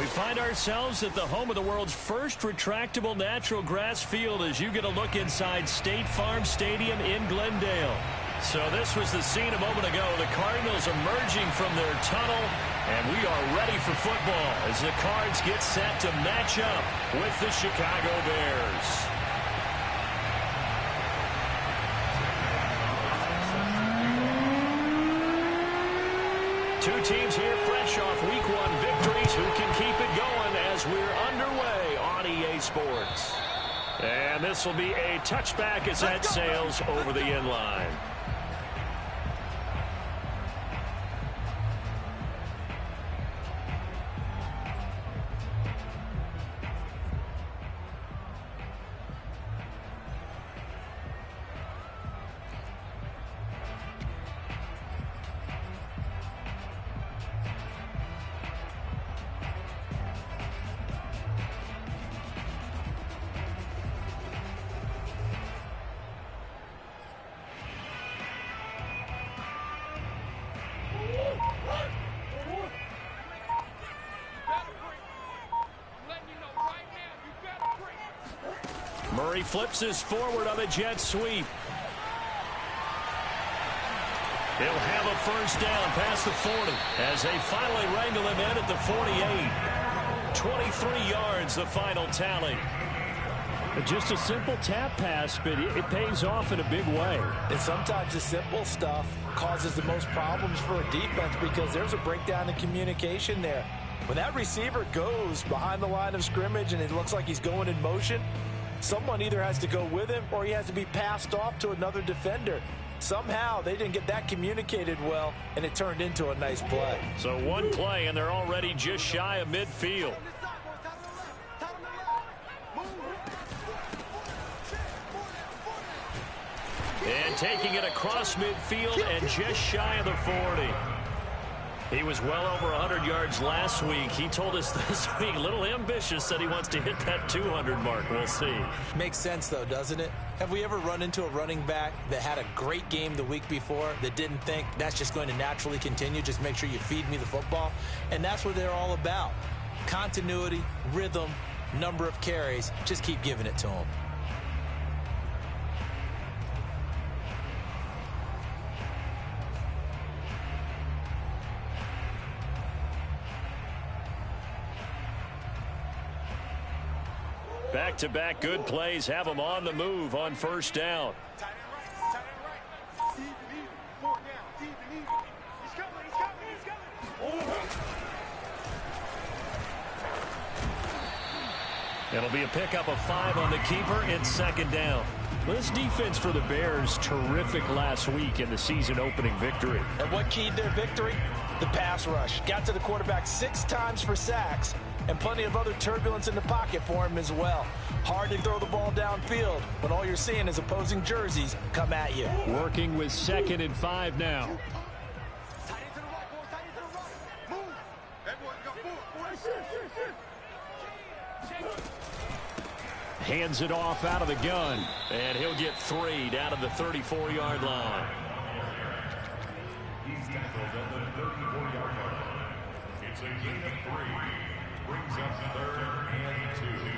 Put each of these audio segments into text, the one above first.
We find ourselves at the home of the world's first retractable natural grass field as you get a look inside State Farm Stadium in Glendale. So this was the scene a moment ago. The Cardinals emerging from their tunnel, and we are ready for football as the Cards get set to match up with the Chicago Bears. Two teams here fresh off Week 1 victories who can keep it going as we're underway on EA Sports. And this will be a touchback as that sails over the end line. Murray flips his forward on a jet sweep. He'll have a first down past the 40 as they finally wrangle him in at the 48. 23 yards, the final tally. Just a simple tap pass, but it pays off in a big way. And sometimes the simple stuff causes the most problems for a defense because there's a breakdown in communication there. When that receiver goes behind the line of scrimmage and it looks like he's going in motion, someone either has to go with him or he has to be passed off to another defender. Somehow they didn't get that communicated well, and it turned into a nice play. So one play, and they're already just shy of midfield. And taking it across midfield and just shy of the 40. He was well over 100 yards last week. He told us this week, a little ambitious, said he wants to hit that 200 mark. We'll see. Makes sense, though, doesn't it? Have we ever run into a running back that had a great game the week before that didn't think that's just going to naturally continue? Just make sure you feed me the football. And that's what they're all about. Continuity, rhythm, number of carries. Just keep giving it to them. Back-to-back good plays have them on the move on first down. It'll be a pickup of 5 on the keeper and second down. This defense for the Bears, terrific last week in the season opening victory. And what keyed their victory? The pass rush. Got to the quarterback 6 times for sacks. And plenty of other turbulence in the pocket for him as well. Hard to throw the ball downfield when all you're seeing is opposing jerseys come at you. Working with 2nd and 5 now. Hands it off out of the gun. And he'll get 3 down to the 34-yard line. He's tackled at the 34-yard line. It's a gain of 3. Brings up 3rd and 2.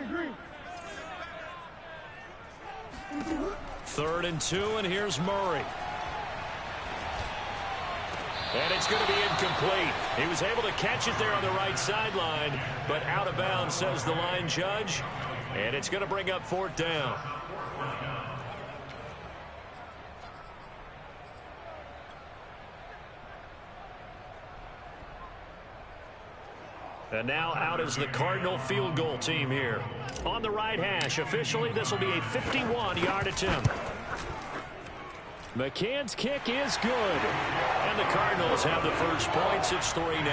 Green. 3rd and 2, and here's Murray. And it's going to be incomplete. He was able to catch it there on the right sideline, but out of bounds, says the line judge. And it's going to bring up 4th down. And now out is the Cardinal field goal team here. On the right hash, officially, this will be a 51-yard attempt. McCann's kick is good. And the Cardinals have the first points. It's 3-0.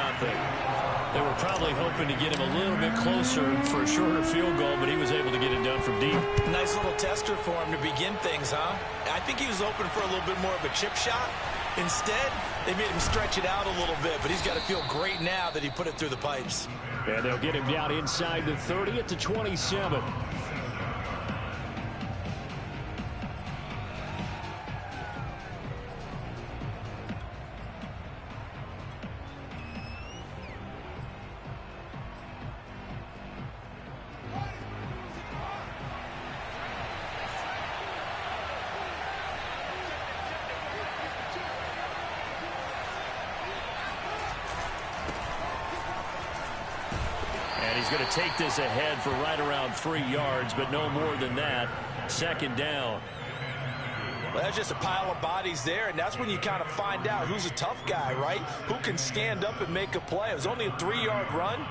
They were probably hoping to get him a little bit closer for a shorter field goal, but he was able to get it done from deep. Nice little tester for him to begin things, huh? I think he was open for a little bit more of a chip shot, Instead, they made him stretch it out a little bit, but he's got to feel great now that he put it through the pipes. And they'll get him down inside the 30 at the 27. He's going to take this ahead for right around 3 yards, but no more than that. Second down. Well, that's just a pile of bodies there, and that's when you kind of find out who's a tough guy, right? Who can stand up and make a play. It was only a 3-yard run,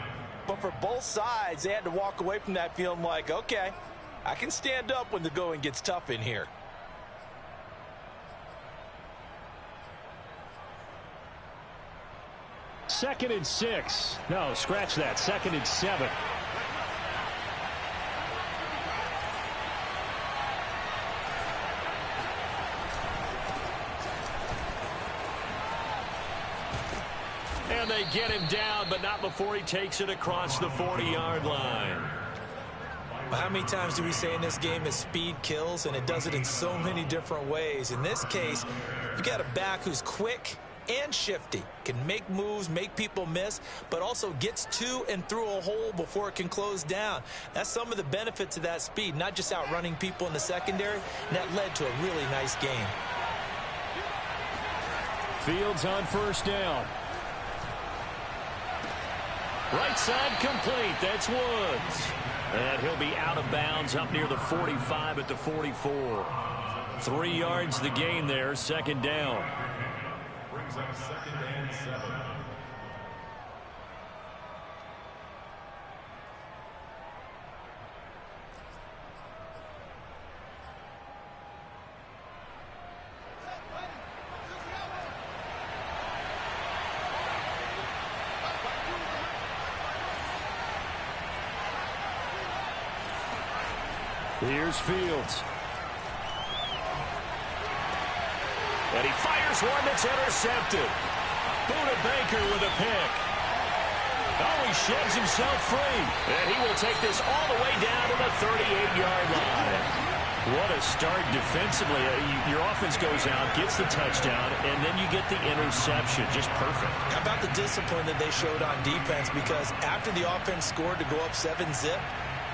but for both sides, they had to walk away from that feeling like, okay, I can stand up when the going gets tough in here. Second and 6. No, scratch that. Second and 7. And they get him down, but not before he takes it across the 40-yard line. How many times do we say in this game that speed kills, and it does it in so many different ways? In this case, you got a back who's quick and shifty, can make moves, make people miss, but also gets to and through a hole before it can close down. That's some of the benefits of that speed, not just outrunning people in the secondary, and that led to a really nice game. Fields on first down. Right side complete. That's Woods. And he'll be out of bounds up near the 45 at the 44. 3 yards the gain there, second down. Brings up second and 7. Here's Fields. And he fires one that's intercepted. Buda Baker with a pick. Oh, he sheds himself free. And he will take this all the way down to the 38-yard line. What a start defensively. Your offense goes out, gets the touchdown, and then you get the interception. Just perfect. How about the discipline that they showed on defense? Because after the offense scored to go up 7-zip,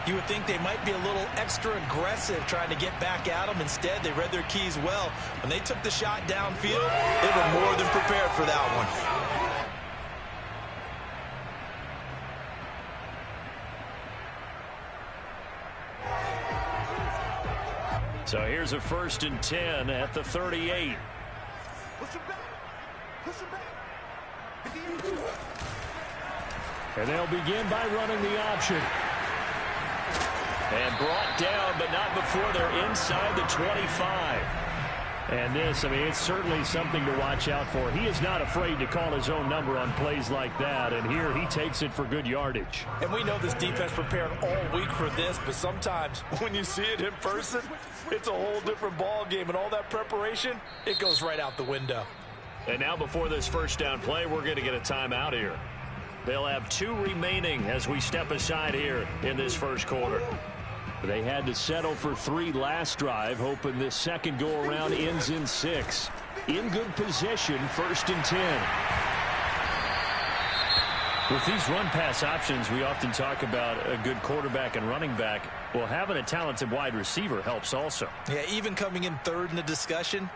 you would think they might be a little extra aggressive trying to get back at them. Instead, they read their keys well. When they took the shot downfield, they were more than prepared for that one. So here's a 1st and 10 at the 38. And they'll begin by running the option. And brought down, but not before they're inside the 25. And this, I mean, it's certainly something to watch out for. He is not afraid to call his own number on plays like that. And here he takes it for good yardage. And we know this defense prepared all week for this, but sometimes when you see it in person, it's a whole different ball game. And all that preparation, it goes right out the window. And now before this first down play, we're going to get a timeout here. They'll have 2 remaining as we step aside here in this first quarter. They had to settle for 3 last drive, hoping this second go-around ends in 6. In good position, 1st and 10. With these run-pass options, we often talk about a good quarterback and running back. Well, having a talented wide receiver helps also. Yeah, even coming in 3rd in the discussion,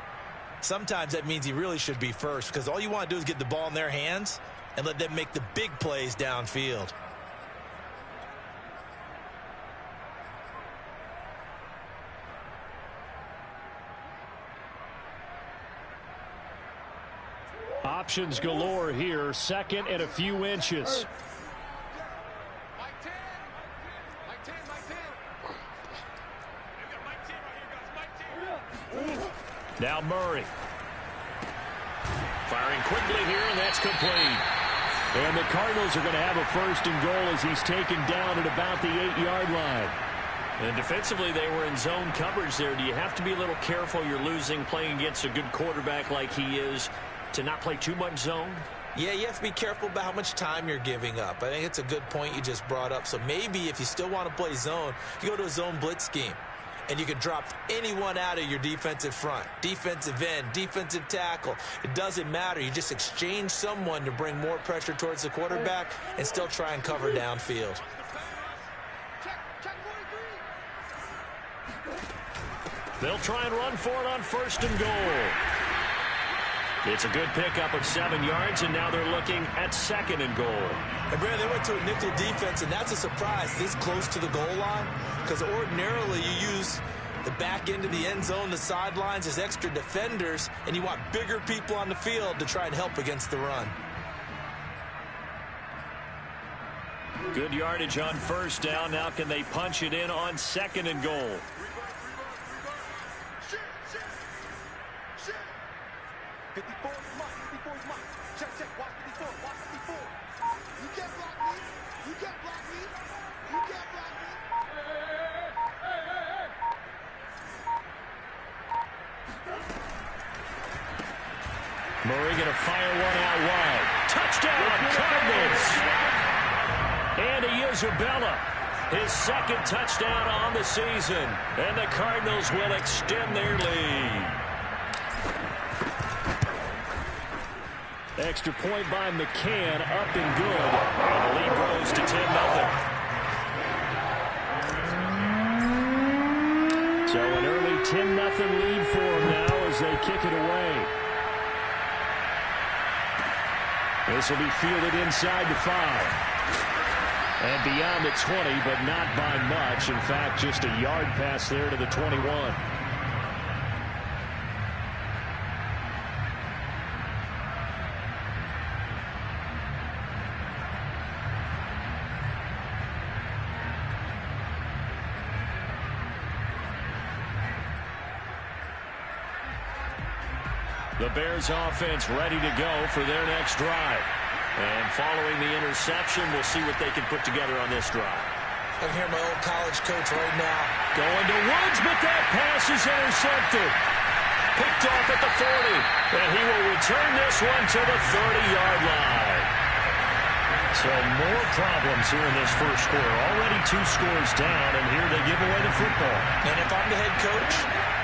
sometimes that means he really should be first, because all you want to do is get the ball in their hands and let them make the big plays downfield. Options galore here. 2nd and a few inches. Now Murray. Firing quickly here, and that's complete. And the Cardinals are going to have a 1st and goal as he's taken down at about the 8-yard line. And defensively, they were in zone coverage there. Do you have to be a little careful? You're losing, playing against a good quarterback like he is, to not play too much zone? Yeah, you have to be careful about how much time you're giving up. I think it's a good point you just brought up. So maybe if you still want to play zone, you go to a zone blitz scheme. And you can drop anyone out of your defensive front. Defensive end, defensive tackle. It doesn't matter. You just exchange someone to bring more pressure towards the quarterback and still try and cover downfield. They'll try and run for it on 1st and goal. It's a good pickup of 7 yards, and now they're looking at 2nd and goal. And Brandon, they went to a nickel defense, and that's a surprise this close to the goal line, because ordinarily you use the back end of the end zone, the sidelines as extra defenders, and you want bigger people on the field to try and help against the run. Good yardage on 1st down. Now can they punch it in on 2nd and goal? Murray going to fire one out wide. Touchdown, Cardinals! Andy Isabella, his 2nd touchdown on the season. And the Cardinals will extend their lead. Extra point by McCann, up and good. And the lead grows to 10-0. So an early 10-0 lead for them now as they kick it away. This will be fielded inside the 5. And beyond the 20, but not by much. In fact, just a yard pass there to the 21. The Bears offense ready to go for their next drive. And following the interception, we'll see what they can put together on this drive. I can hear my old college coach right now. Going to Woods, but that pass is intercepted. Picked off at the 40. And he will return this one to the 30-yard line. So more problems here in this first quarter. Already 2 scores down, and here they give away the football. And if I'm the head coach,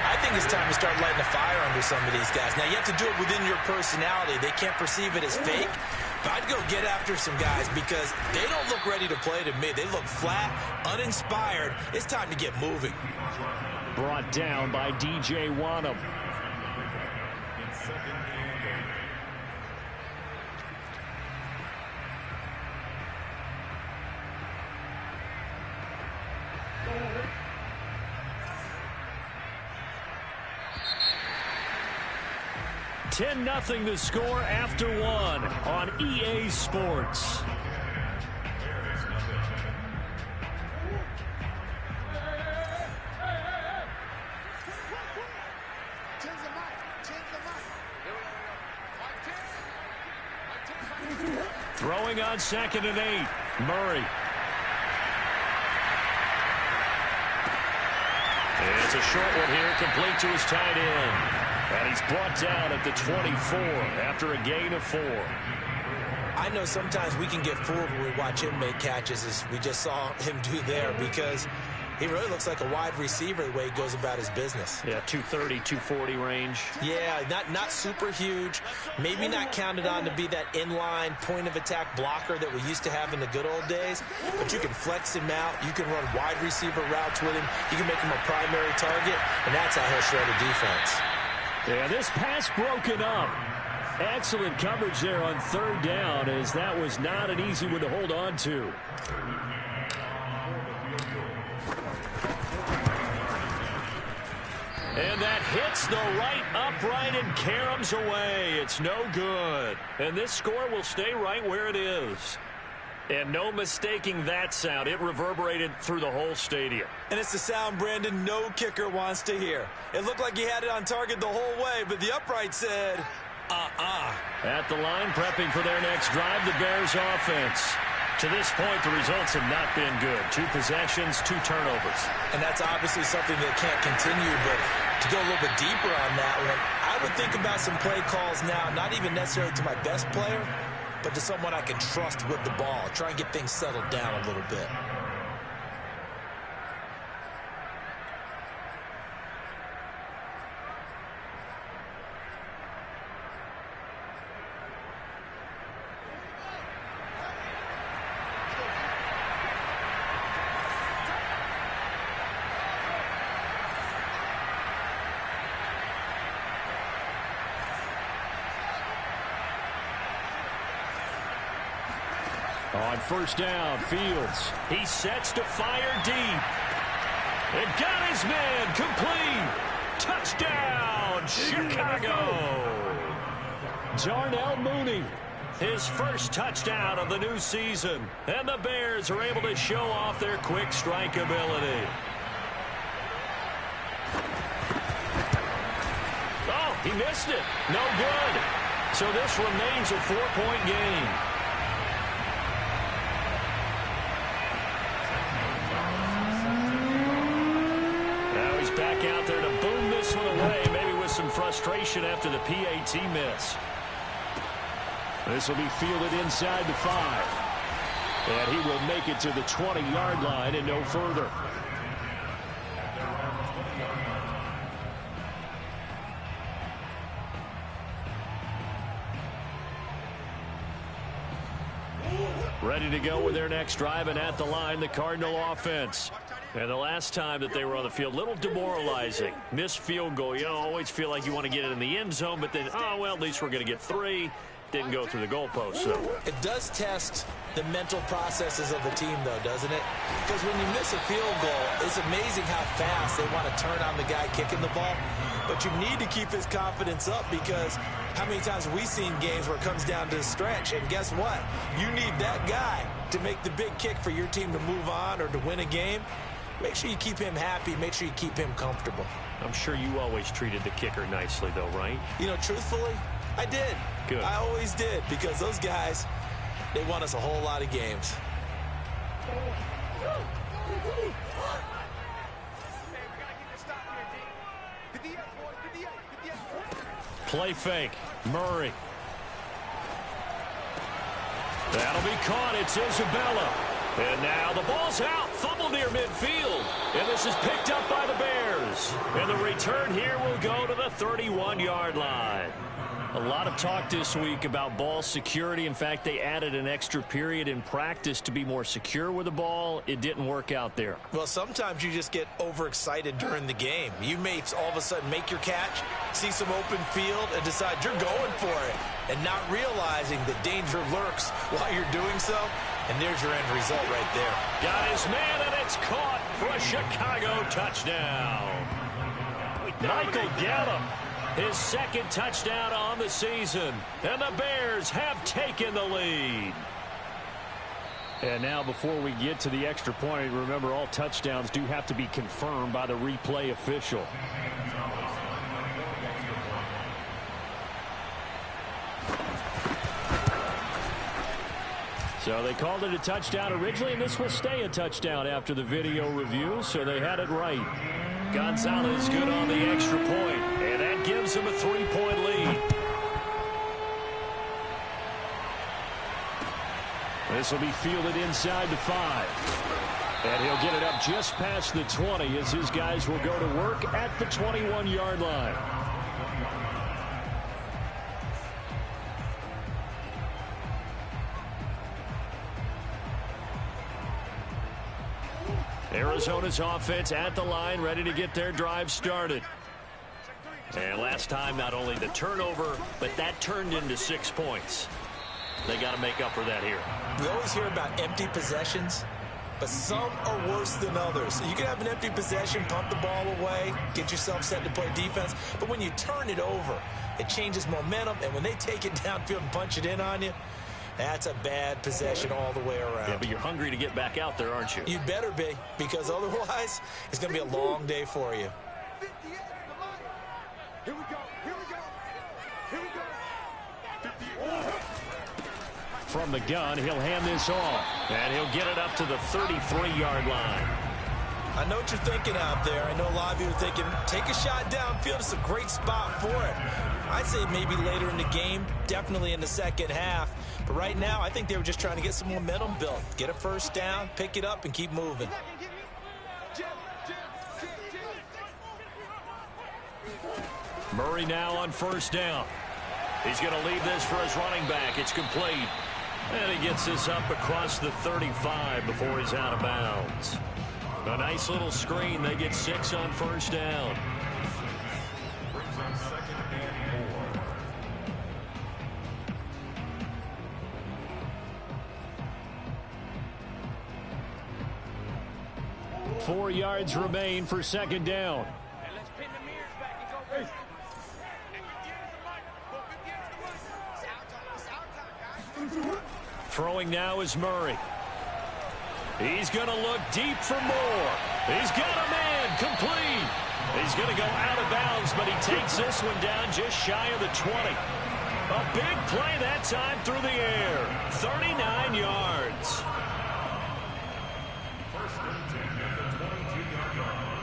I think it's time to start lighting a fire under some of these guys. Now, you have to do it within your personality. They can't perceive it as fake. But I'd go get after some guys because they don't look ready to play to me. They look flat, uninspired. It's time to get moving. Brought down by DJ Wanham. $10-0 the score after 1 on EA Sports. Throwing on 2nd and 8. Murray. It's a short one here, complete to his tight end. And he's brought down at the 24 after a gain of 4. I know sometimes we can get fooled when we watch him make catches, as we just saw him do there, because he really looks like a wide receiver the way he goes about his business. Yeah, 230, 240 range. Yeah, not super huge. Maybe not counted on to be that inline point-of-attack blocker that we used to have in the good old days. But you can flex him out. You can run wide receiver routes with him. You can make him a primary target, and that's how he'll shred a defense. Yeah, this pass broken up. Excellent coverage there on 3rd down, as that was not an easy one to hold on to. And that hits the right upright and caroms away. It's no good. And this score will stay right where it is. And no mistaking that sound. It reverberated through the whole stadium. And it's the sound, Brandon, no kicker wants to hear. It looked like he had it on target the whole way, but the upright said, At the line, prepping for their next drive, the Bears offense. To this point, the results have not been good. 2 possessions, 2 turnovers. And that's obviously something that can't continue, but to go a little bit deeper on that one, I would think about some play calls now, not even necessarily to my best player, but to someone I can trust with the ball. Try and get things settled down a little bit. On first down, Fields. He sets to fire deep. And got his man complete. Touchdown, Chicago. Darnell Mooney. His first touchdown of the new season. And the Bears are able to show off their quick strike ability. Oh, he missed it. No good. So this remains a 4-point game. Back out there to boom this one away, maybe with some frustration after the PAT miss. This will be fielded inside the 5. And he will make it to the 20-yard line and no further. Ready to go with their next drive, and at the line, the Cardinal offense. And the last time that they were on the field, a little demoralizing. Missed field goal. You always feel like you want to get it in the end zone, but then, oh, well, at least we're going to get 3. Didn't go through the goalpost. So it does test the mental processes of the team, though, doesn't it? Because when you miss a field goal, it's amazing how fast they want to turn on the guy kicking the ball. But you need to keep his confidence up, because how many times have we seen games where it comes down to the stretch? And guess what? You need that guy to make the big kick for your team to move on or to win a game. Make sure you keep him happy. Make sure you keep him comfortable. I'm sure you always treated the kicker nicely, though, right? You know, truthfully, I did. Good. I always did, because those guys, they won us a whole lot of games. Play fake. Murray. That'll be caught. It's Isabella. And now the ball's out. Fumble near midfield. And this is picked up by the Bears. And the return here will go to the 31-yard line. A lot of talk this week about ball security. In fact, they added an extra period in practice to be more secure with the ball. It didn't work out there. Well, sometimes you just get overexcited during the game. You may all of a sudden make your catch, see some open field, and decide you're going for it, and not realizing the danger lurks while you're doing so. And there's your end result right there. Got his man, and it's caught for a Chicago touchdown. Michael Gallup. His second touchdown on the season. And the Bears have taken the lead. And now before we get to the extra point, remember all touchdowns do have to be confirmed by the replay official. So they called it a touchdown originally, and this will stay a touchdown after the video review, so they had it right. Gonzalez good on the extra point, and that gives him a 3-point lead. This will be fielded inside the 5. And he'll get it up just past the 20 as his guys will go to work at the 21-yard line. Arizona's offense at the line, ready to get their drive started. And last time, not only the turnover, but that turned into 6 points. They got to make up for that here. We always hear about empty possessions, but some are worse than others. You can have an empty possession, pump the ball away, get yourself set to play defense, but when you turn it over, it changes momentum, and when they take it downfield and punch it in on you, that's a bad possession all the way around. Yeah, but you're hungry to get back out there, aren't you? You better be, because otherwise, it's going to be a long day for you. From the gun, he'll hand this off. And he'll get it up to the 33-yard line. I know what you're thinking out there. I know a lot of you are thinking, take a shot downfield. It's a great spot for it. I'd say maybe later in the game, definitely in the second half. But right now, I think they were just trying to get some momentum built. Get a first down, pick it up, and keep moving. Murray now on first down. He's going to leave this for his running back. It's complete. And he gets this up across the 35 before he's out of bounds. A nice little screen. They get 6 on first down. Brings up second and 4. 4 yards remain for second down. Throwing now is Murray. He's going to look deep for more. He's got a man complete. He's going to go out of bounds, but he takes this one down just shy of the 20. A big play that time through the air. 39 yards. First and 10 at the 22-yard line.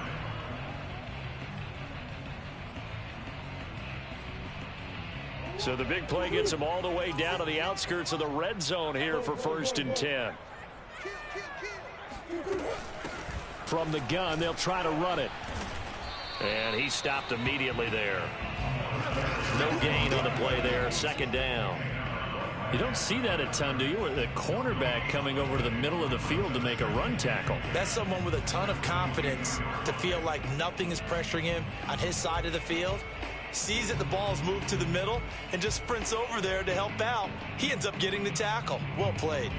So the big play gets him all the way down to the outskirts of the red zone here for first and 10. From the gun, they'll try to run it. And he stopped immediately there. No gain on the play there. Second down. You don't see that a ton, do you? With the cornerback coming over to the middle of the field to make a run tackle. That's someone with a ton of confidence to feel like nothing is pressuring him on his side of the field. Sees that the ball's moved to the middle and just sprints over there to help out. He ends up getting the tackle. Well played.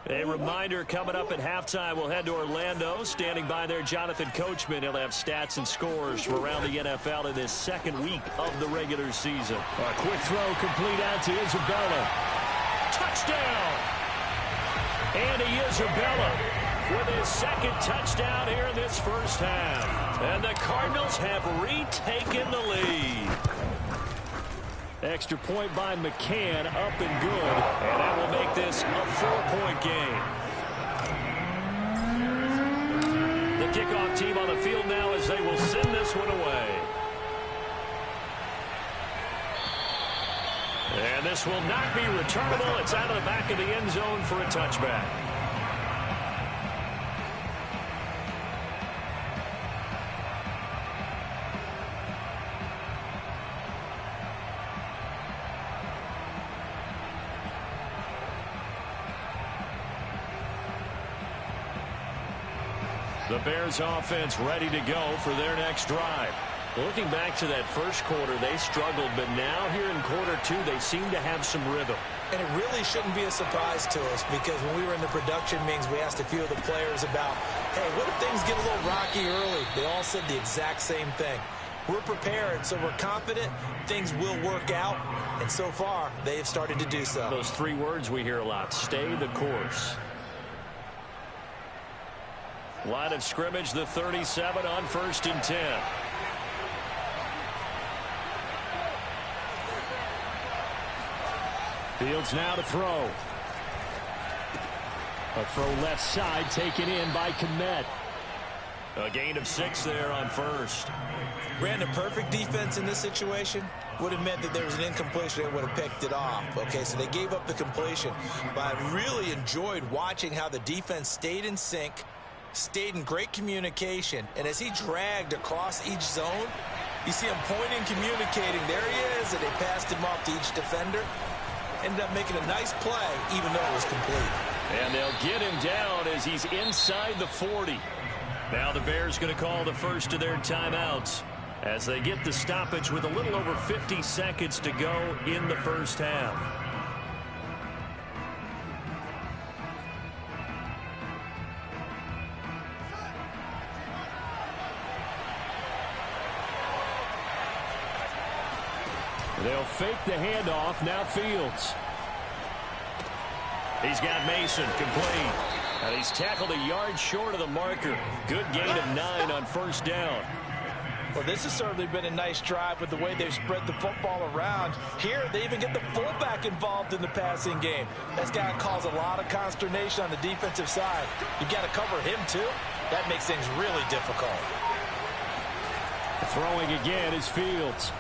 A reminder coming up at halftime. We'll head to Orlando. Standing by there, Jonathan Coachman. He'll have stats and scores from around the NFL in this second week of the regular season. A quick throw complete out to Isabella. Touchdown! Andy Isabella with his second touchdown here in this first half. And the Cardinals have retaken the lead. Extra point by McCann, up and good. And that will make this a 4-point game. The kickoff team on the field now as they will send this one away. And this will not be returnable. It's out of the back of the end zone for a touchback. The Bears offense ready to go for their next drive. Looking back to that first quarter, they struggled, but now here in quarter 2, they seem to have some rhythm. And it really shouldn't be a surprise to us because when we were in the production meetings, we asked a few of the players about, hey, what if things get a little rocky early? They all said the exact same thing. We're prepared, so we're confident things will work out. And so far, they have started to do so. Those 3 words we hear a lot, stay the course. Line of scrimmage, the 37 on first and 10. Fields now to throw. A throw left side taken in by Kmet. A gain of 6 there on first. Ran the perfect defense in this situation. Would have meant that there was an incompletion. They would have picked it off. Okay, so they gave up the completion. But I really enjoyed watching how the defense stayed in sync, stayed in great communication. And as he dragged across each zone, you see him pointing, communicating. There he is, and they passed him off to each defender. Ended up making a nice play, even though it was complete. And they'll get him down as he's inside the 40. Now the Bears going to call the first of their timeouts as they get the stoppage with a little over 50 seconds to go in the first half. They'll fake the handoff. Now Fields. He's got Mason complete. And he's tackled a yard short of the marker. Good gain of 9 on first down. Well, this has certainly been a nice drive with the way they've spread the football around. Here, they even get the fullback involved in the passing game. That's got to cause a lot of consternation on the defensive side. You've got to cover him, too. That makes things really difficult. Throwing again is Fields.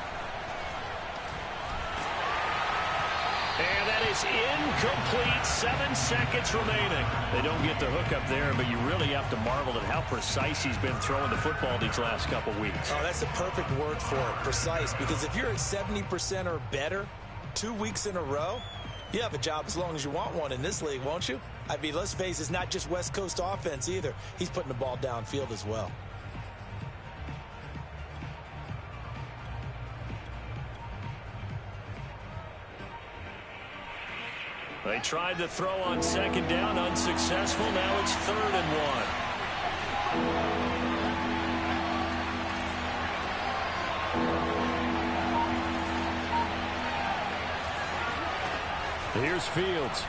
And that is incomplete. 7 seconds remaining. They don't get the hook up there, but you really have to marvel at how precise he's been throwing the football these last couple weeks. Oh, that's the perfect word for it, precise, because if you're at 70% or better 2 weeks in a row, you have a job as long as you want one in this league, won't you? I mean, let's face it, it's not just West Coast offense either. He's putting the ball downfield as well. They tried to throw on second down, unsuccessful. Now it's 3rd and 1. Here's Fields.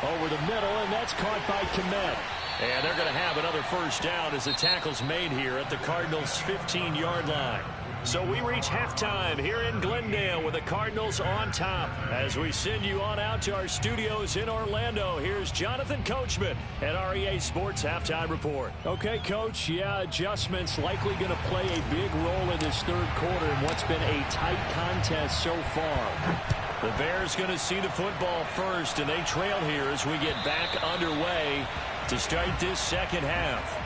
Over the middle, and that's caught by Kmet. And they're going to have another first down as the tackle's made here at the Cardinals' 15-yard line. So we reach halftime here in Glendale with the Cardinals on top. As we send you on out to our studios in Orlando, here's Jonathan Coachman at REA Sports Halftime Report. Okay, Coach, adjustments likely going to play a big role in this third quarter in what's been a tight contest so far. The Bears going to see the football first, and they trail here as we get back underway to start this second half.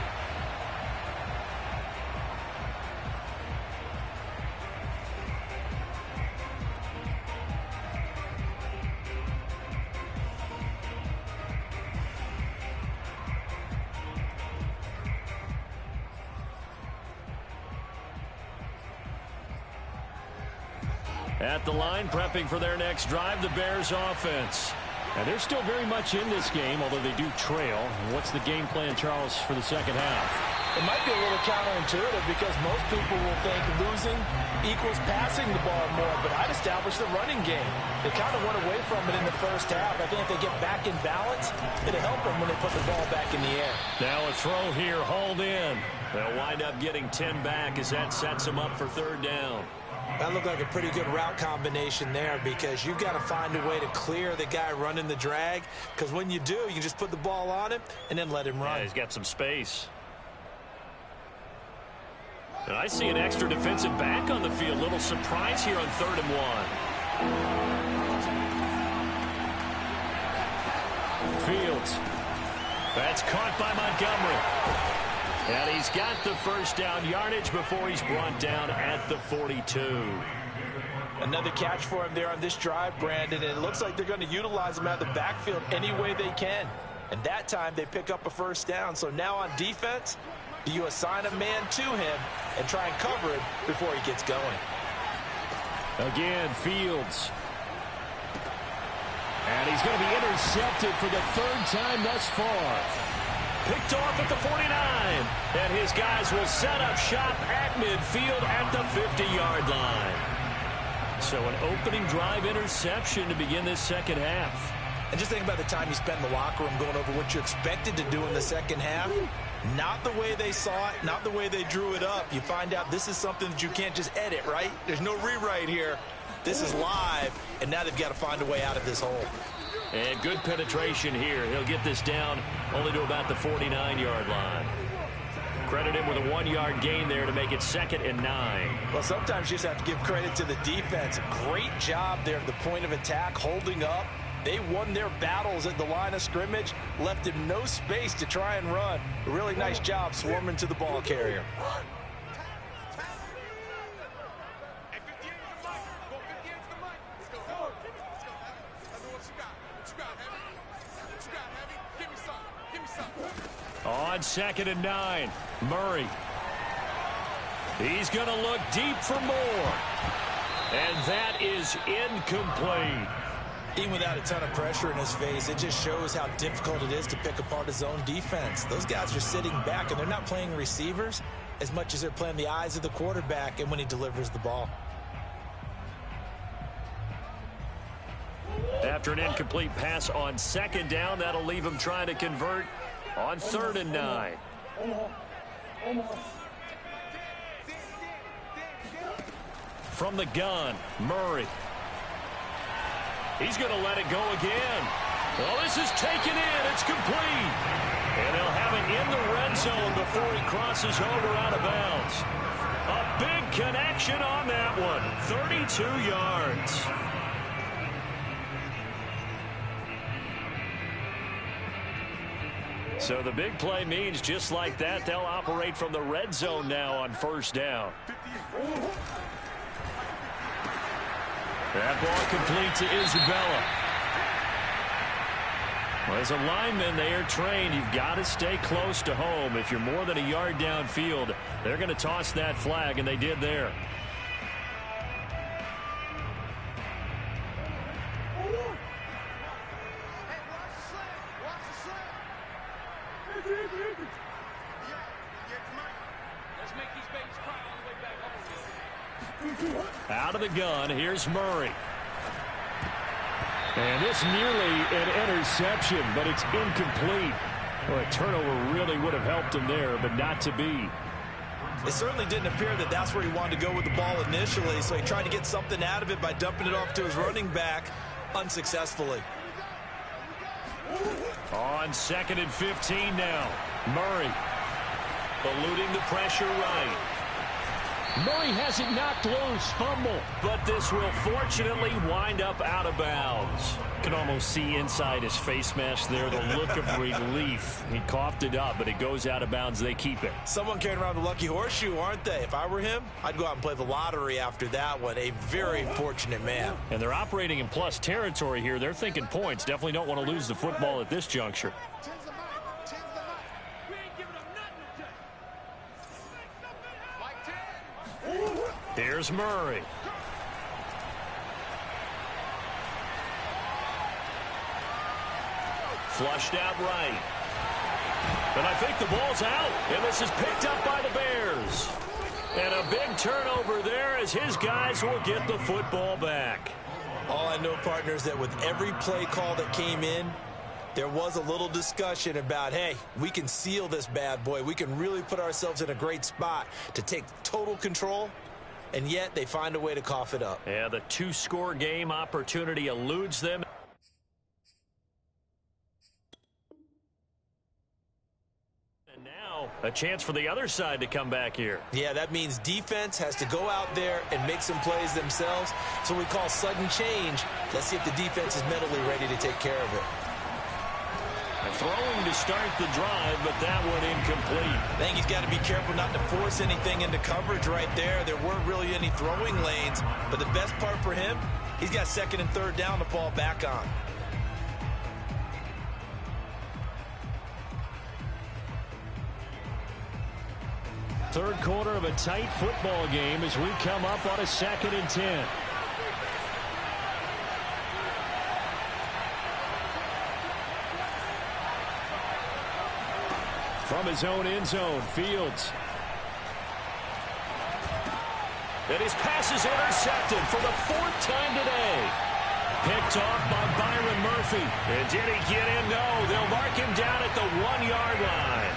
At the line, prepping for their next drive, the Bears offense. And they're still very much in this game, although they do trail. What's the game plan, Charles, for the second half? It might be a little counterintuitive because most people will think losing equals passing the ball more, but I'd establish the running game. They kind of went away from it in the first half. I think if they get back in balance, it'll help them when they put the ball back in the air. Now a throw here, hauled in. They'll wind up getting 10 back as that sets them up for 3rd down. That looked like a pretty good route combination there because you've got to find a way to clear the guy running the drag, because when you do, you can just put the ball on him and then let him run. Yeah, he's got some space. And I see an extra defensive back on the field. Little surprise here on 3rd and 1. Fields. That's caught by Montgomery. And he's got the first down yardage before he's brought down at the 42. Another catch for him there on this drive, Brandon. And it looks like they're going to utilize him out of the backfield any way they can. And that time they pick up a first down. So now on defense, do you assign a man to him and try and cover him before he gets going? Again, Fields. And he's going to be intercepted for the 3rd time thus far. Picked off at the 49. And his guys will set up shop at midfield at the 50-yard line. So an opening drive interception to begin this second half. And just think about the time you spent in the locker room going over what you expected to do in the second half. Not the way they saw it, not the way they drew it up. You find out this is something that you can't just edit, right? There's no rewrite here. This is live, and now they've got to find a way out of this hole. And good penetration here. He'll get this down only to about the 49-yard line. Credit him with a 1-yard gain there to make it 2nd and 9. Well, sometimes you just have to give credit to the defense. Great job there at the point of attack, holding up. They won their battles at the line of scrimmage, left him no space to try and run. A really nice job swarming to the ball carrier. On 2nd and 9, Murray. He's going to look deep for more. And that is incomplete. Even without a ton of pressure in his face, it just shows how difficult it is to pick apart his own defense. Those guys are sitting back, and they're not playing receivers as much as they're playing the eyes of the quarterback and when he delivers the ball. After an incomplete pass on 2nd down, that'll leave him trying to convert on 3rd and 9. From the gun, Murray. He's going to let it go again. Well, this is taken in. It's complete. And they'll have it in the red zone before he crosses over out of bounds. A big connection on that one. 32 yards. So the big play means just like that, they'll operate from the red zone now on first down. That ball complete to Isabella. Well, as a lineman, they are trained. You've got to stay close to home. If you're more than a yard downfield, they're going to toss that flag, and they did there. Out of the gun, here's Murray. And it's nearly an interception, but it's incomplete. Well, a turnover really would have helped him there, but not to be. It certainly didn't appear that that's where he wanted to go with the ball initially, so he tried to get something out of it by dumping it off to his running back unsuccessfully. On 2nd and 15 now. Murray eluding the pressure right. Murray has it knocked loose, fumble. But this will fortunately wind up out of bounds. You can almost see inside his face mask there the look of relief. He coughed it up, but it goes out of bounds. They keep it. Someone carrying around the lucky horseshoe, aren't they? If I were him, I'd go out and play the lottery after that one. A very fortunate man. And they're operating in plus territory here. They're thinking points. Definitely don't want to lose the football at this juncture. Here's Murray. Flushed out right. And I think the ball's out. And this is picked up by the Bears. And a big turnover there as his guys will get the football back. All I know, partners, that with every play call that came in, there was a little discussion about, hey, we can seal this bad boy. We can really put ourselves in a great spot to take total control. And yet they find a way to cough it up. Yeah, the two-score game opportunity eludes them. And now a chance for the other side to come back here. Yeah, that means defense has to go out there and make some plays themselves. So we call sudden change. Let's see if the defense is mentally ready to take care of it. Throwing to start the drive, but that one incomplete. I think he's got to be careful not to force anything into coverage right there. There weren't really any throwing lanes, but the best part for him, he's got 2nd and 3rd down to fall back on. Third quarter of a tight football game as we come up on a 2nd and 10. From his own end zone, Fields. And his pass is intercepted for the 4th time today. Picked off by Byron Murphy. And did he get in? No, they'll mark him down at the 1-yard line.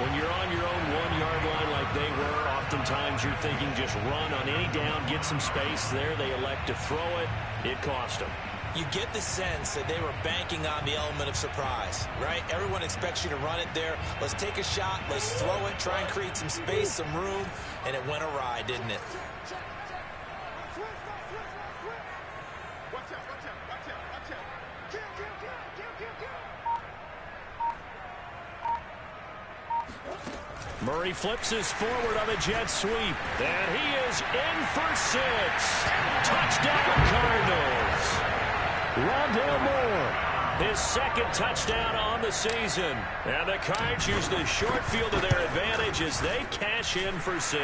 When you're on your own 1-yard line like they were, oftentimes you're thinking just run on any down, get some space there. They elect to throw it. It cost them. You get the sense that they were banking on the element of surprise, right? Everyone expects you to run it there. Let's take a shot. Let's throw it. Try and create some space, some room. And it went awry, didn't it? Murray flips his forward on a jet sweep. And he is in for 6. Touchdown, Cardinals. Rondale Moore, his 2nd touchdown on the season. And the Cards use the short field to their advantage as they cash in for 6.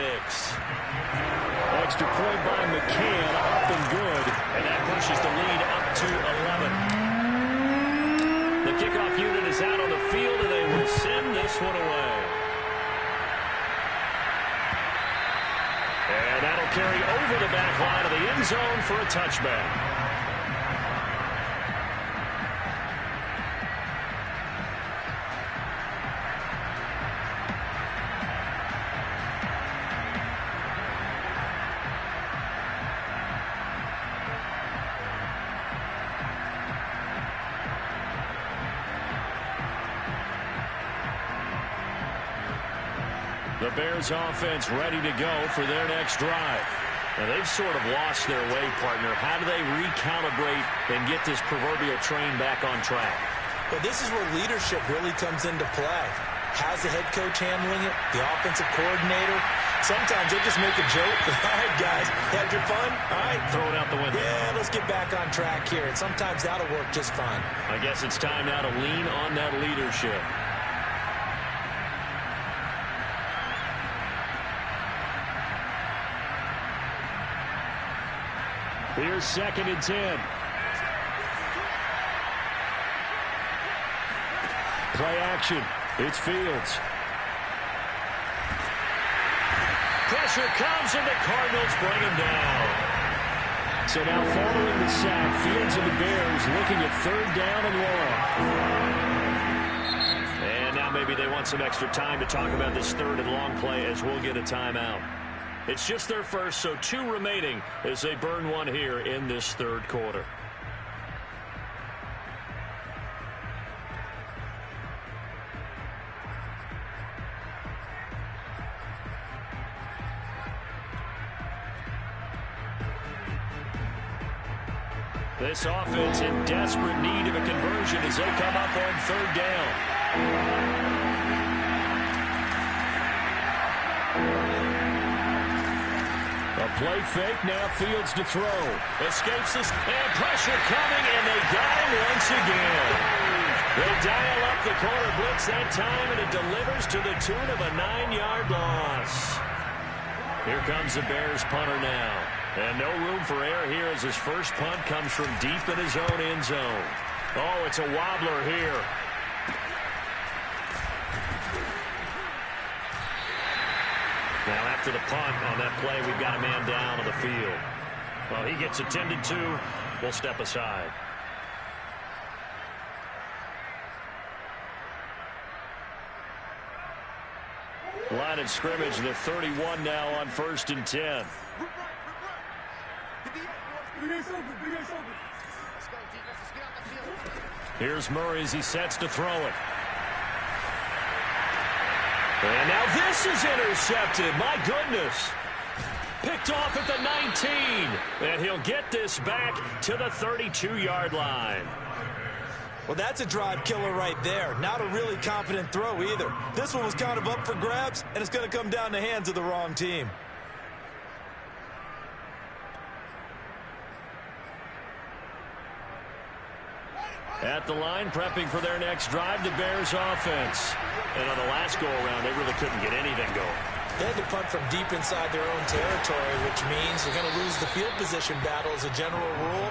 Extra point by McCann, up and good. And that pushes the lead up to 11. The kickoff unit is out on the field, and they will send this one away. And that'll carry over the back line of the end zone for a touchback. The Bears offense ready to go for their next drive. Now, they've sort of lost their way, partner. How do they recalibrate and get this proverbial train back on track? Well, this is where leadership really comes into play. How's the head coach handling it? The offensive coordinator? Sometimes they just make a joke. All right, guys, had your fun? All right. Throw it out the window. Yeah, let's get back on track here. And sometimes that'll work just fine. I guess it's time now to lean on that leadership. Here's 2nd and 10. Play action. It's Fields. Pressure comes, and the Cardinals bring him down. So now following the sack, Fields and the Bears looking at 3rd down and long. And now maybe they want some extra time to talk about this 3rd and long play as we'll get a timeout. It's just their first, so 2 remaining as they burn one here in this 3rd quarter. This offense in desperate need of a conversion as they come up on 3rd down. A play fake, now Fields to throw. Escapes this, and pressure coming, and they got him once again. They dial up the corner blitz that time, and it delivers to the tune of a 9-yard loss. Here comes the Bears punter now. And no room for error here as his first punt comes from deep in his own end zone. Oh, it's a wobbler here. Now after the punt on that play, we've got a man down on the field. Well, he gets attended to. We'll step aside. Line of scrimmage, the 31 now on 1st and 10. Here's Murray as he sets to throw it. And now this is intercepted. My goodness. Picked off at the 19. And he'll get this back to the 32-yard line. Well, that's a drive killer right there. Not a really confident throw either. This one was kind of up for grabs, and it's going to come down the hands of the wrong team. At the line, prepping for their next drive, the Bears offense. And on the last go-around, they really couldn't get anything going. They had to punt from deep inside their own territory, which means they're going to lose the field position battle as a general rule.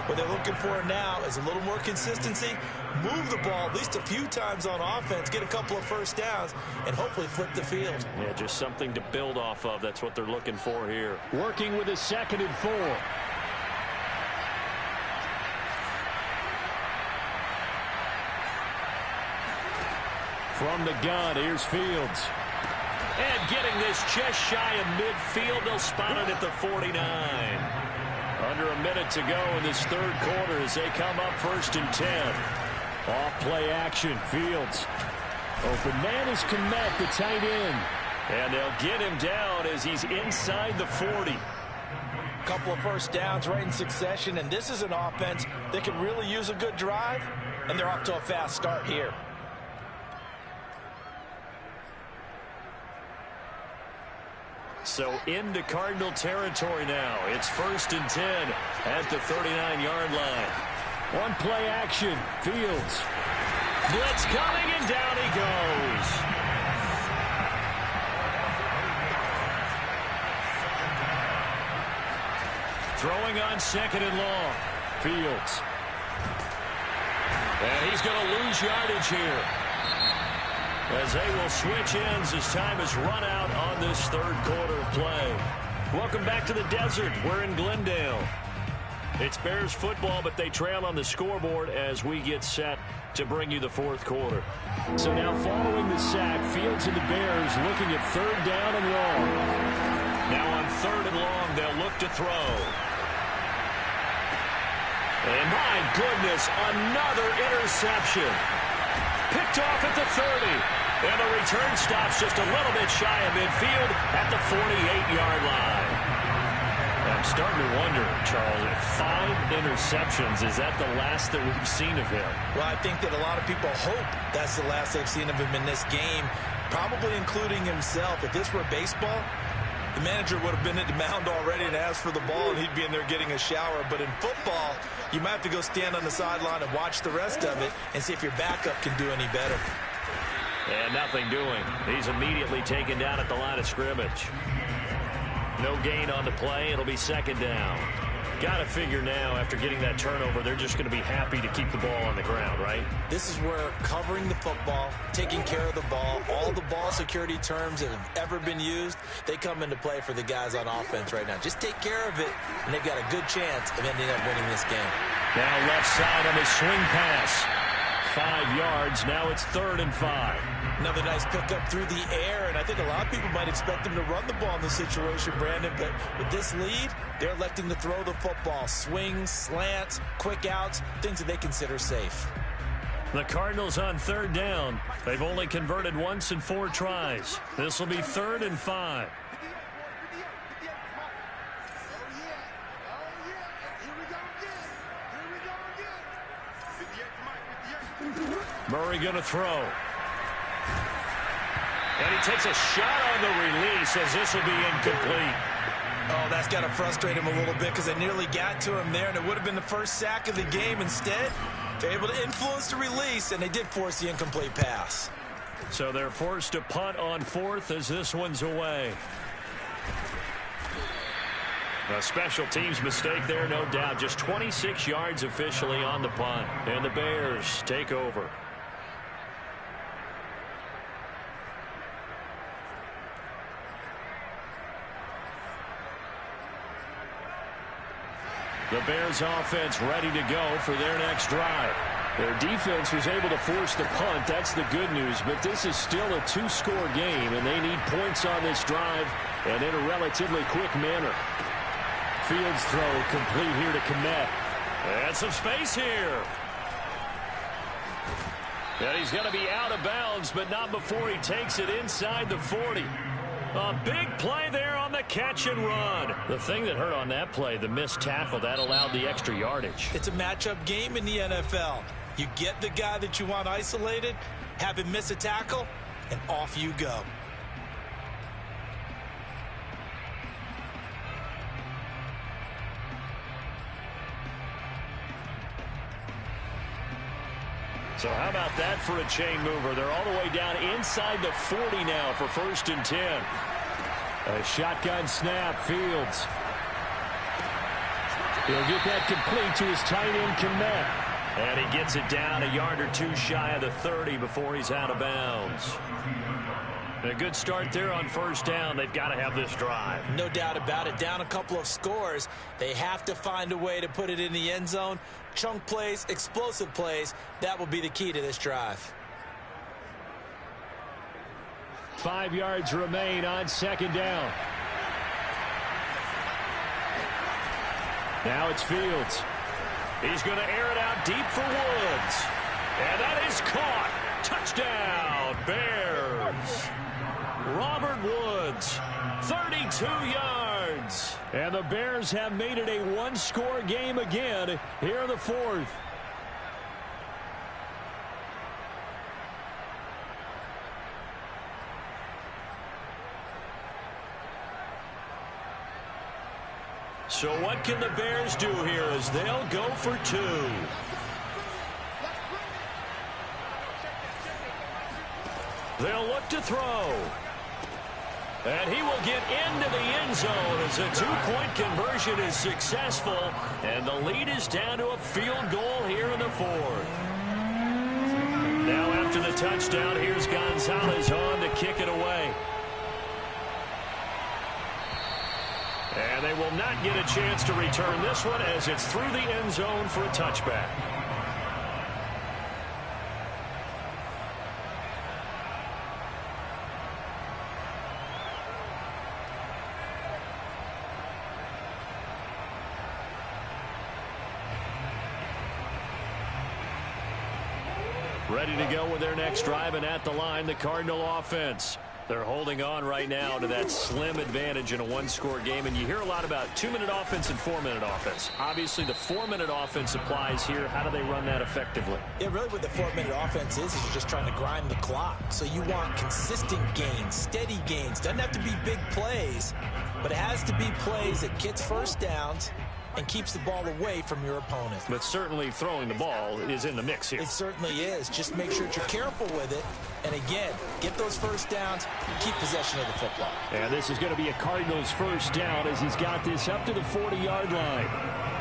What they're looking for now is a little more consistency, move the ball at least a few times on offense, get a couple of first downs, and hopefully flip the field. Yeah, just something to build off of. That's what they're looking for here. Working with a 2nd and 4. From the gun, here's Fields. And getting this just shy of midfield, they'll spot it at the 49. Under a minute to go in this 3rd quarter as they come up 1st and 10. Off play action, Fields. Open man is Komet, the tight end. And they'll get him down as he's inside the 40. Couple of first downs right in succession, and this is an offense that can really use a good drive, and they're off to a fast start here. So into Cardinal territory now. It's 1st and 10 at the 39-yard line. One play action. Fields. Blitz coming, and down he goes. Throwing on 2nd and long. Fields. And he's going to lose yardage here, as they will switch ends as time is run out on this 3rd quarter of play. Welcome back to the desert. We're in Glendale. It's Bears football, but they trail on the scoreboard as we get set to bring you the 4th quarter. So now following the sack, Fields and the Bears looking at 3rd down and long. Now on 3rd and long, they'll look to throw. And my goodness, another interception. Picked off at the 30. And the return stops just a little bit shy of midfield at the 48-yard line. I'm starting to wonder, Charles, if 5 interceptions, is that the last that we've seen of him? Well, I think that a lot of people hope that's the last they've seen of him in this game, probably including himself. If this were baseball, the manager would have been at the mound already and asked for the ball, and he'd be in there getting a shower. But in football, you might have to go stand on the sideline and watch the rest of it and see if your backup can do any better. And nothing doing. He's immediately taken down at the line of scrimmage. No gain on the play. It'll be second down. Got to figure now, after getting that turnover, they're just going to be happy to keep the ball on the ground, right? This is where covering the football, taking care of the ball, all the ball security terms that have ever been used, they come into play for the guys on offense right now. Just take care of it, and they've got a good chance of ending up winning this game. Now left side on his swing pass. 5 yards. Now it's 3rd and 5. Another nice pickup through the air, and I think a lot of people might expect him to run the ball in this situation, Brandon, but with this lead, they're electing to throw the football. Swings, slants, quick outs, things that they consider safe. The Cardinals on 3rd down. They've only converted once in 4 tries. This will be 3rd and 5. Murray going to throw. And he takes a shot on the release as this will be incomplete. Oh, that's got to frustrate him a little bit because they nearly got to him there, and it would have been the first sack of the game. Instead, they're able to influence the release, and they did force the incomplete pass. So they're forced to punt on 4th as this one's away. A special teams mistake there, no doubt. Just 26 yards officially on the punt. And the Bears take over. The Bears offense ready to go for their next drive. Their defense was able to force the punt. That's the good news. But this is still a 2-score game, and they need points on this drive and in a relatively quick manner. Fields throw complete here to Kmet. And some space here. And he's going to be out of bounds, but not before he takes it inside the 40. A big play there on the catch and run. The thing that hurt on that play, the missed tackle, that allowed the extra yardage. It's a matchup game in the NFL. You get the guy that you want isolated, have him miss a tackle, and off you go. So how about that for a chain mover? They're all the way down inside the 40 now for 1st and 10. A shotgun snap, Fields. He'll get that complete to his tight end, Kmet. And he gets it down a yard or 2 shy of the 30 before he's out of bounds. A good start there on 1st down. They've got to have this drive. No doubt about it. Down a couple of scores. They have to find a way to put it in the end zone. Chunk plays, explosive plays. That will be the key to this drive. 5 yards remain on 2nd down. Now it's Fields. He's going to air it out deep for Woods. And that is caught. Touchdown, Bears. Robert Woods, 32 yards. And the Bears have made it a 1-score game again here in the 4th. So what can the Bears do here as they'll go for 2? They'll look to throw. And he will get into the end zone as a 2-point conversion is successful. And the lead is down to a field goal here in the 4th. Now after the touchdown, here's Gonzalez on to kick it away. And they will not get a chance to return this one as it's through the end zone for a touchback. Ready to go with their next drive, and at the line, the Cardinal offense. They're holding on right now to that slim advantage in a one-score game, and you hear a lot about 2-minute offense and 4-minute offense. Obviously, the 4-minute offense applies here. How do they run that effectively? Yeah, really what the 4-minute offense is you're just trying to grind the clock. So you want consistent gains, steady gains. Doesn't have to be big plays, but it has to be plays that gets first downs and keeps the ball away from your opponent. But certainly throwing the ball is in the mix here. It certainly is. Just make sure that you're careful with it. And again, get those first downs, keep possession of the football. And this is going to be a Cardinals first down as he's got this up to the 40-yard line.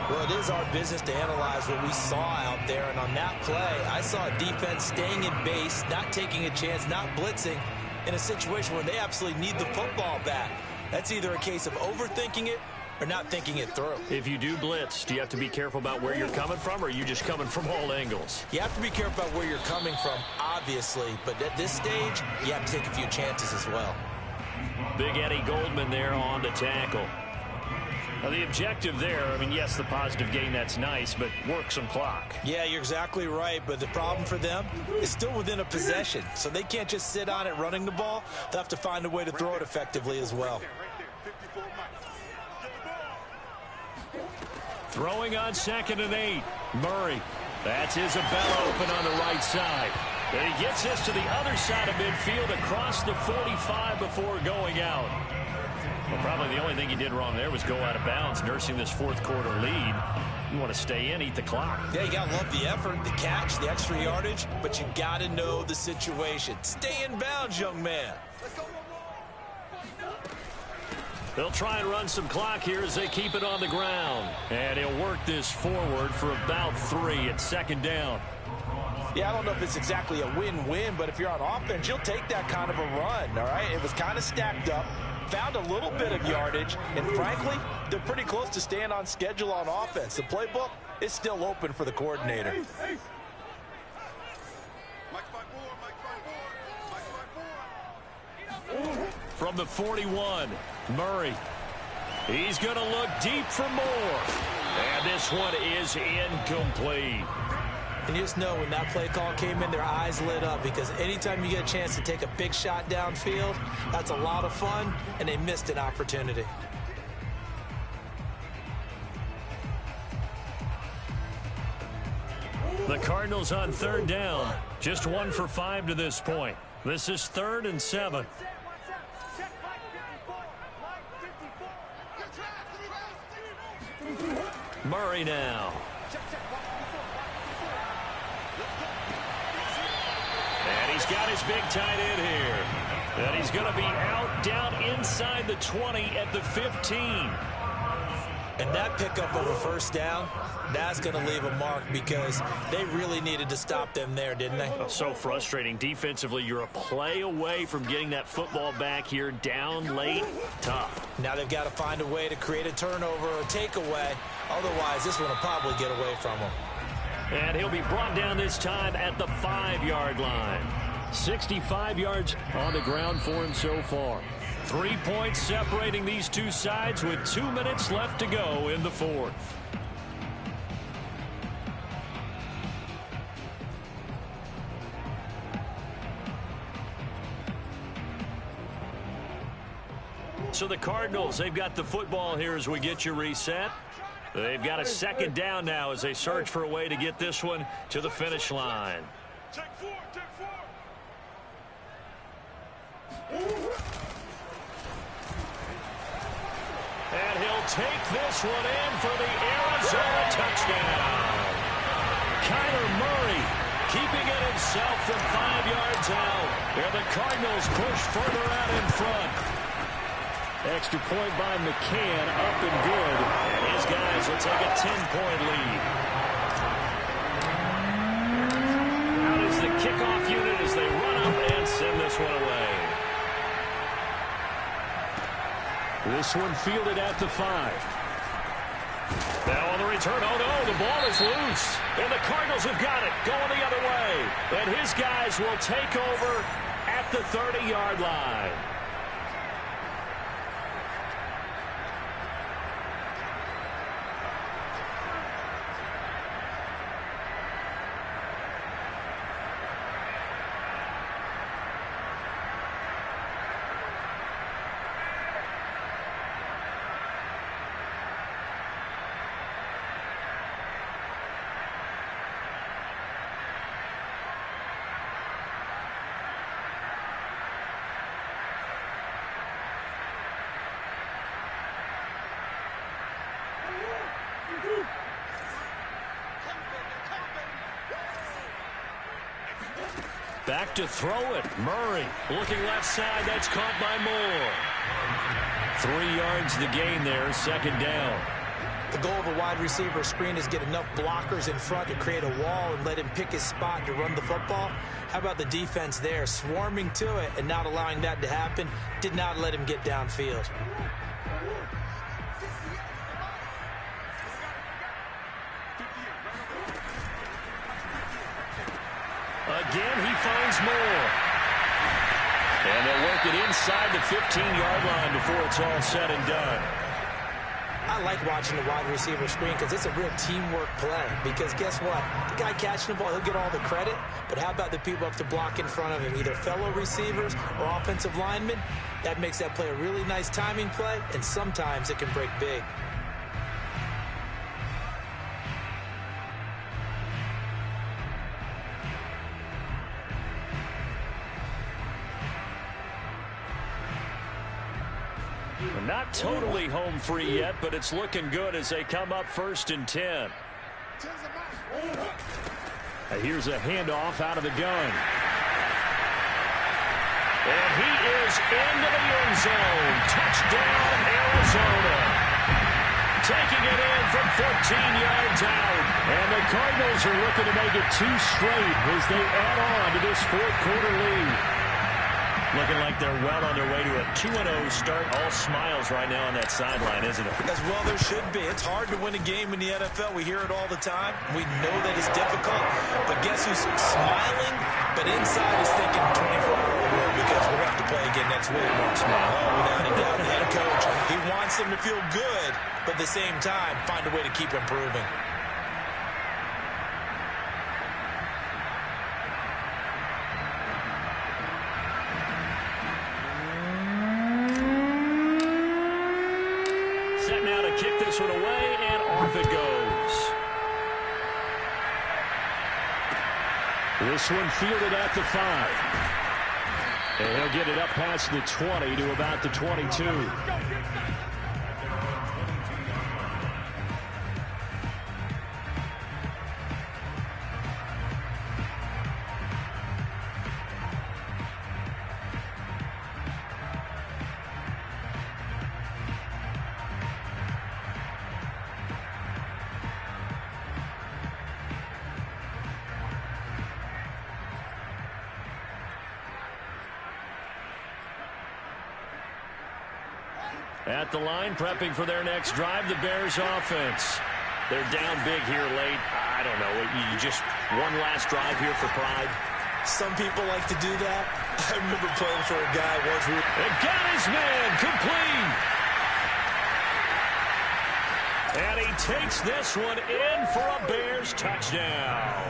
Well, it is our business to analyze what we saw out there. And on that play, I saw a defense staying in base, not taking a chance, not blitzing in a situation where they absolutely need the football back. That's either a case of overthinking it or not thinking it through. If you do blitz, do you have to be careful about where you're coming from, or are you just coming from all angles? You have to be careful about where you're coming from, obviously, but at this stage, you have to take a few chances as well. Big Eddie Goldman there on the tackle. Now, the objective there, I mean, yes, the positive gain, that's nice, but work some clock. Yeah, you're exactly right, but the problem for them is still within a possession, so they can't just sit on it running the ball. They'll have to find a way to throw it effectively as well. Throwing on 2nd and 8. Murray. That's Isabella open on the right side. And he gets this to the other side of midfield across the 45 before going out. Well, probably the only thing he did wrong there was go out of bounds, nursing this fourth quarter lead. You want to stay in, eat the clock. Yeah, you got to love the effort, the catch, the extra yardage, but you got to know the situation. Stay in bounds, young man. They'll try and run some clock here as they keep it on the ground. And he'll work this forward for about 3 at 2nd down. Yeah, I don't know if it's exactly a win-win, but if you're on offense, you'll take that kind of a run, all right? It was kind of stacked up, found a little bit of yardage, and frankly, they're pretty close to staying on schedule on offense. The playbook is still open for the coordinator. From the 41, Murray. He's going to look deep for more. And this one is incomplete. And you just know when that play call came in, their eyes lit up, because anytime you get a chance to take a big shot downfield, that's a lot of fun, and they missed an opportunity. The Cardinals on 3rd down. Just 1 for 5 to this point. This is 3rd and 7. Murray now. And he's got his big tight end here. And he's going to be out down inside the 20 at the 15. And that pickup of a first down, that's going to leave a mark, because they really needed to stop them there, didn't they? So frustrating. Defensively, you're a play away from getting that football back here, down late. Tough. Now they've got to find a way to create a turnover or a takeaway. Otherwise, this one will probably get away from them. And he'll be brought down this time at the 5-yard line. 65 yards on the ground for him so far. 3 points separating these two sides with 2 minutes left to go in the 4th. So the Cardinals, they've got the football here as we get you reset. They've got a 2nd down now as they search for a way to get this one to the finish line. Take 4, take 4. And he'll take this one in for the Arizona touchdown. Kyler Murray keeping it himself from 5 yards out. And the Cardinals push further out in front. Extra point by McCann, up and good. And his guys will take a 10-point lead. Out is the kickoff unit as they run up and send this one away. This one fielded at the 5. Now on the return, oh no, the ball is loose. And the Cardinals have got it, going the other way. And his guys will take over at the 30-yard line. Back to throw it. Murray looking left side. That's caught by Moore. 3 yards the gain there, second down. The goal of a wide receiver screen is get enough blockers in front to create a wall and let him pick his spot to run the football. How about the defense there, swarming to it and not allowing that to happen? Did not let him get downfield. Again, he finds Moore. And they'll work it inside the 15-yard line before it's all said and done. I like watching the wide receiver screen because it's a real teamwork play. Because guess what? The guy catching the ball, he'll get all the credit. But how about the people up to block in front of him, either fellow receivers or offensive linemen? That makes that play a really nice timing play, and sometimes it can break big. Not totally home free yet, but it's looking good as they come up 1st and 10. Here's a handoff out of the gun. And he is into the end zone. Touchdown, Arizona. Taking it in from 14 yards out. And the Cardinals are looking to make it 2 straight as they add on to this 4th quarter lead. Looking like they're well on their way to a 2-0 start. All smiles right now on that sideline, isn't it? As well there should be. It's hard to win a game in the NFL. We hear it all the time. We know that it's difficult. But guess who's smiling? But inside is thinking 24-hour rule because we're going to have to play again next week, Mark Smart. Oh, without a doubt. The head coach, he wants them to feel good, but at the same time, find a way to keep improving. Kick this one away, and off it goes. This one fielded at the 5. And he'll get it up past the 20 to about the 22. At the line, prepping for their next drive, the Bears offense. They're down big here late. I don't know. You just one last drive here for pride. Some people like to do that. I remember playing for a guy once. And got his man complete. And he takes this one in for a Bears touchdown.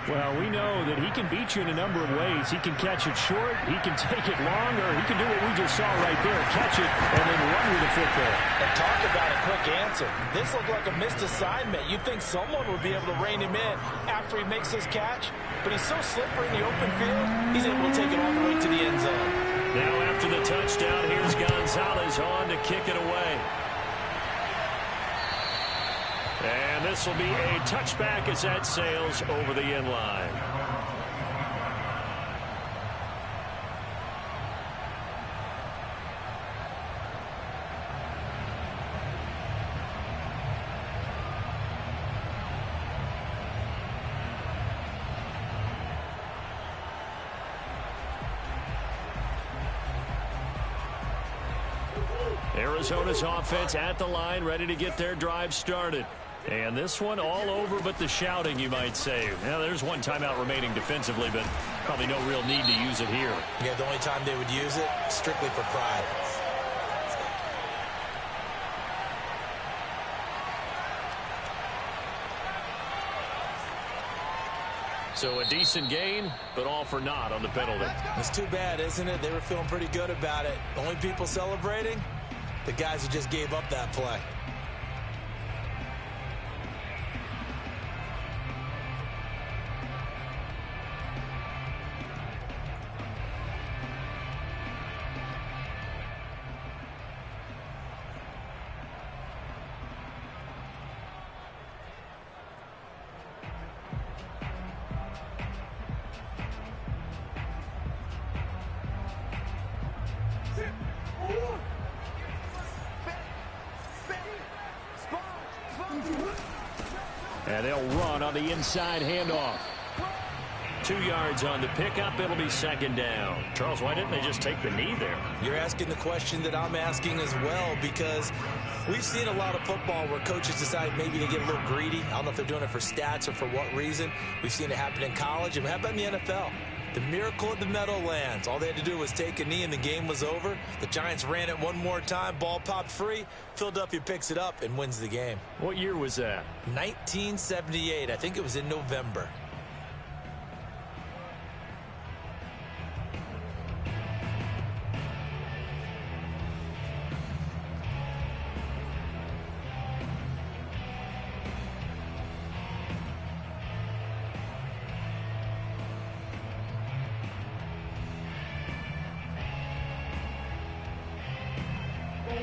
Well, we know that he can beat you in a number of ways. He can catch it short, he can take it long, or he can do what we just saw right there, catch it and then run with the football. And talk about a quick answer. This looked like a missed assignment. You'd think someone would be able to rein him in after he makes his catch, but he's so slippery in the open field, he's able to take it all the way to the end zone. Now after the touchdown, here's Gonzalez on to kick it away. And this will be a touchback as that sails over the end line. Arizona's offense at the line, ready to get their drive started. And this one all over but the shouting, you might say. Now, there's one timeout remaining defensively, but probably no real need to use it here. Yeah, the only time they would use it, strictly for pride. So a decent gain, but all for naught on the penalty. It's too bad, isn't it? They were feeling pretty good about it. The only people celebrating, the guys who just gave up that play. And they'll run on the inside handoff. 2 yards on the pickup. It'll be second down. Charles, why didn't they just take the knee there? You're asking the question that I'm asking as well, because we've seen a lot of football where coaches decide maybe to get a little greedy. I don't know if they're doing it for stats or for what reason. We've seen it happen in college. And how about in the NFL? The miracle of the Meadowlands. All they had to do was take a knee and the game was over. The Giants ran it one more time. Ball popped free. Philadelphia picks it up and wins the game. What year was that? 1978. I think it was in November.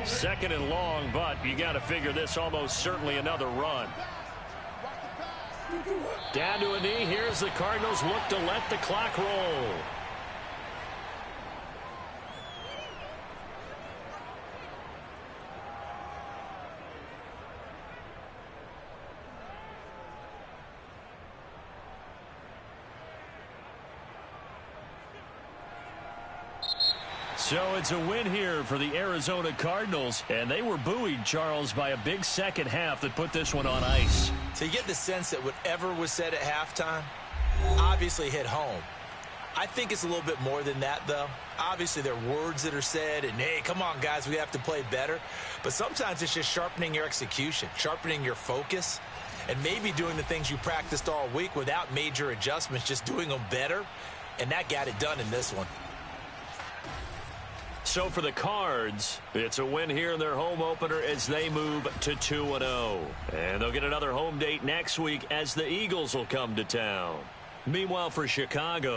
Second and long, but you got to figure this almost certainly another run. Down to a knee. Here's the Cardinals look to let the clock roll. So it's a win here for the Arizona Cardinals, and they were buoyed, Charles, by a big second half that put this one on ice. So you get the sense that whatever was said at halftime obviously hit home. I think it's a little bit more than that, though. Obviously, there are words that are said, and, hey, come on, guys, we have to play better. But sometimes it's just sharpening your execution, sharpening your focus, and maybe doing the things you practiced all week without major adjustments, just doing them better, and that got it done in this one. So for the Cards, it's a win here in their home opener as they move to 2-0. And they'll get another home date next week as the Eagles will come to town. Meanwhile, for Chicago,